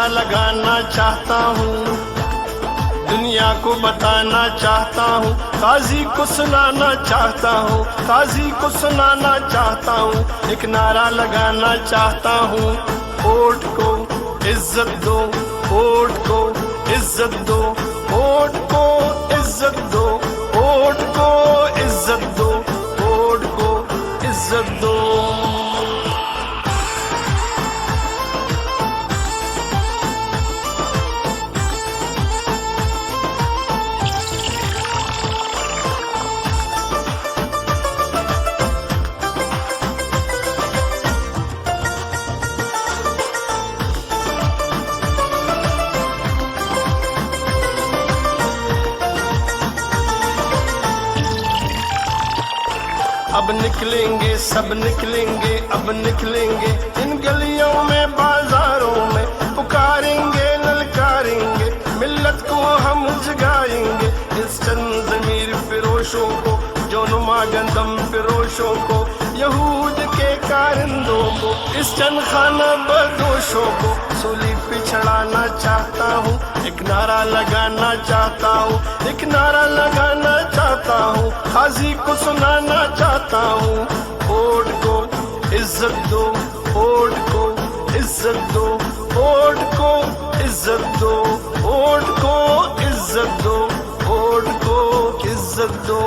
नारा लगाना चाहता हूँ, दुनिया को बताना चाहता हूँ, काजी को सुनाना चाहता हूँ, काजी को सुनाना चाहता हूँ, एक नारा लगाना चाहता हूँ। वोट को इज्जत दो, वोट को इज्जत दो, वोट को इज्जत दो, वोट को इज्जत दो, वोट को इज्जत दो। अब निकलेंगे, सब निकलेंगे, अब निकलेंगे इन गलियों में, बाजारों में, पुकारेंगे, ललकारेंगे, मिल्लत को हम जगाएंगे। इस चंद ज़मीर फिरोशों को, जो नुमा गंदम फिरोशों को, यहूद के कारिंदों को, इस चंद खाना बदोशों को सूली पे चढ़ाना चाहता हूँ, एक नारा लगाना चाहता हूँ, एक नारा लगाना चाहता हूँ, काजी को सुनाना चाहता हूँ। वोट को इज्जत दो, वोट को इज्जत दो, वोट को इज्जत दो, वोट को इज्जत दो, वोट को इज्जत दो।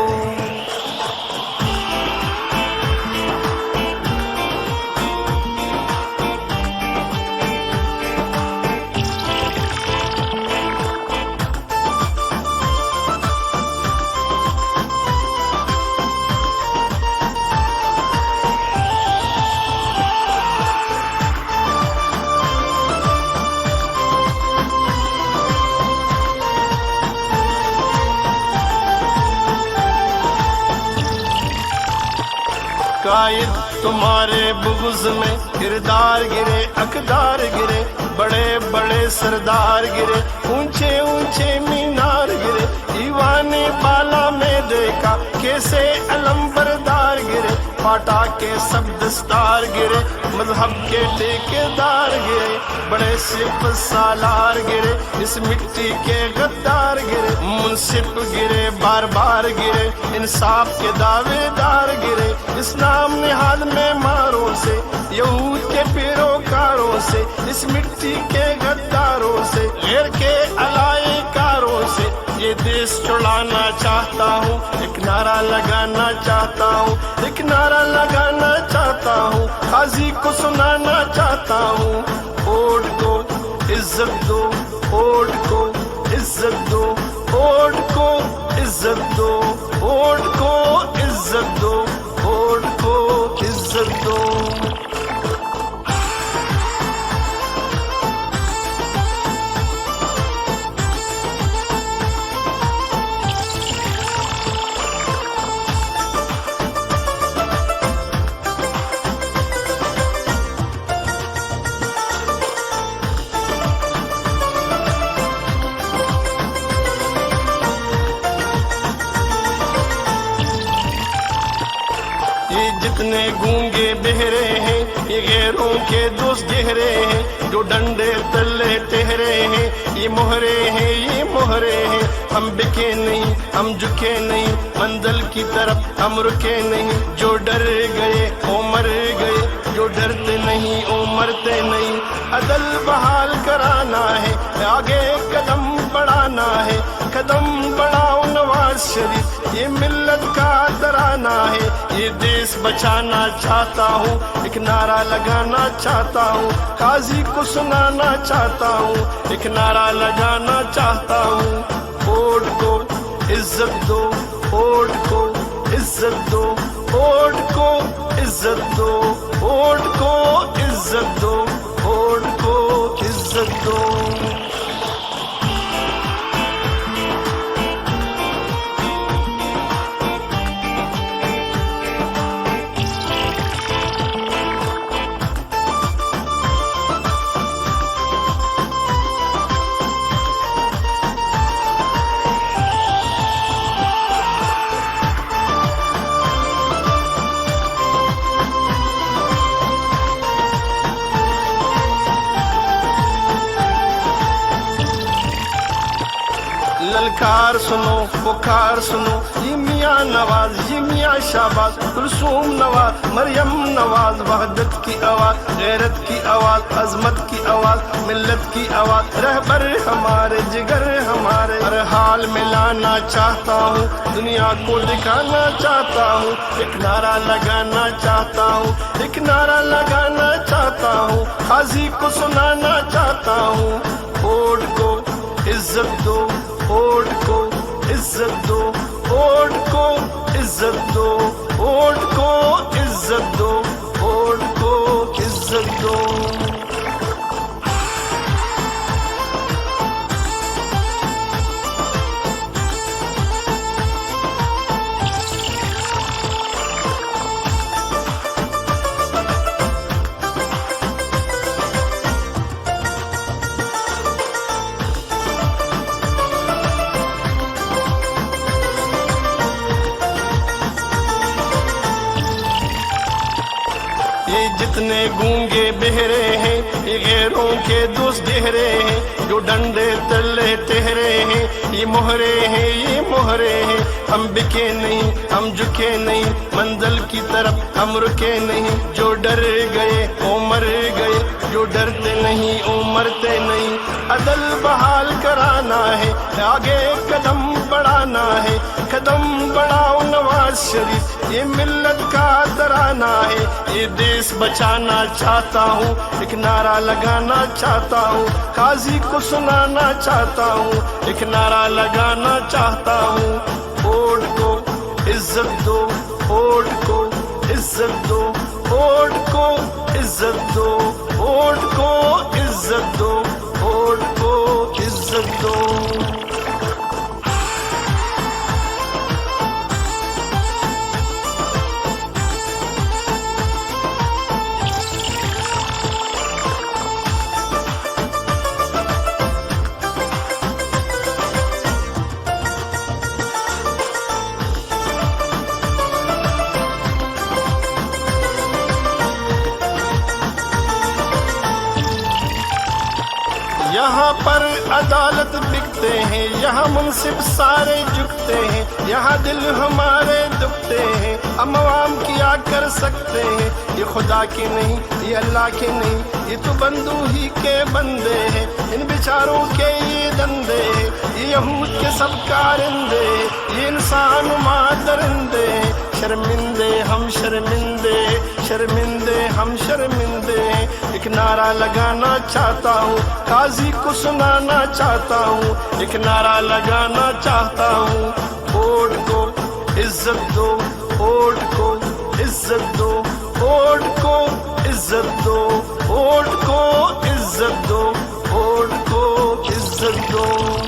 कायद तुम्हारे बुग़्ज़ में किरदार गिरे, अकदार गिरे, बड़े बड़े सरदार गिरे, ऊंचे ऊंचे मीनार गिरे, दीवाने बाला में देखा कैसे अलंबरदार गिरे, फाटा के सब दस्तार गिरे, मजहब के ठेकेदार गिरे, बड़े सिप सालार गिरे, इस मिट्टी के गद्दार गिरे, मुंसिफ गिरे, बार बार गिरे, इंसाफ के दावेदार गिरे, इस नाम निहाल में मारों से, यहूद के पैरोकारों से, इस मिट्टी के गद्दारों से, गैर के अलायकारों से ये देश छुड़ाना चाहता हूँ, एक नारा लगाना चाहता हूँ, एक नारा लगाना चाहता हूँ, काजी को सुनाना चाहता हूँ। वोट को इज्जत दो, वोट को इज्जत दो, वोट को इज्जत दो, वोट को इज्जत दो, वोट को इज्जत दो। जितने गूंगे बहरे हैं, ये गैरों के दोस्त गहरे हैं, जो डंडे तले ठहरे हैं, ये मोहरे हैं, ये मोहरे हैं, हम बिके नहीं, हम झुके नहीं, मंजिल की तरफ हम रुके नहीं, जो डर गए वो मर गए, जो डरते नहीं वो मरते नहीं। अदल बहाल कराना है, आगे कदम बढ़ाना है, कदम बढ़ाओ नवाज शरीफ, ये मिल्लत का तराना है, ये देश बचाना चाहता हूँ, एक नारा लगाना चाहता हूँ, काजी को सुनाना चाहता हूँ, एक नारा लगाना चाहता हूँ। वोट को इज्जत दो, वोट को इज्जत दो, वोट को इज्जत दो, वोट को इज्जत दो, वोट को इज्जत दो। ललकार सुनो पुकार सुनो, ये मियाँ नवाज ये मियाँ शाहबाज, कुलसूम नवाज मरियम नवाज, वहदत की आवाज गैरत की आवाज, अजमत की आवाज मिल्लत की आवाज, रहबर हमारे जिगर हमारे, हर हाल में लाना चाहता हूँ, दुनिया को दिखाना चाहता हूँ, एक नारा लगाना चाहता हूँ, एक नारा लगाना चाहता हूँ, काजी को सुनाना चाहता हूँ। वोट को इज्जत दो, वोट को इज्जत दो, वोट को इज्जत दो, वोट को इज्जत दो, वोट को इज्जत दो। ये जितने गूंगे बहरे हैं, ये गैरों के दोस्त गहरे हैं, जो डंडे तले टहरे हैं, ये मोहरे हैं ये मोहरे हैं, हम बिके नहीं हम झुके नहीं, मंजिल की तरफ हम रुके नहीं, जो डर गए वो मर गए, जो डरते नहीं वो मरते नहीं, अदल बहाल कराना है, आगे कदम बढ़ाना है, कदम बढ़ाओ नवाज शरीफ, ये मिल्लत का तराना है, ये देश बचाना चाहता हूँ, एक नारा लगाना चाहता हूँ, काजी को सुनाना चाहता हूँ, एक नारा लगाना चाहता हूँ। वोट को इज्जत दो, वोट को इज्जत दो, वोट को इज्जत दो, वोट को इज्जत दो, वोट को इज्जत दो। यहाँ पर अदालत बिकते हैं, यहाँ मुंसिफ सारे झुकते हैं, यहाँ दिल हमारे दुखते हैं, हम आवाम क्या कर सकते हैं, ये खुदा के नहीं ये अल्लाह के नहीं, ये तो बंदू ही के बंदे हैं, इन बेचारों के ये धंधे हैं, ये यहूद के सब कारिंदे, ये इंसान मादरिंदे, शर्मिंदे हम शर्मिंदे, शर्मिंदे हम शर्मिंदे। एक नारा लगाना चाहता हूँ, काजी को सुनाना चाहता हूँ, एक नारा लगाना चाहता हूँ। वोट को इज्जत दो, वोट को इज्जत दो, वोट को इज्जत दो, वोट को इज्जत दो, वोट को इज्जत दो।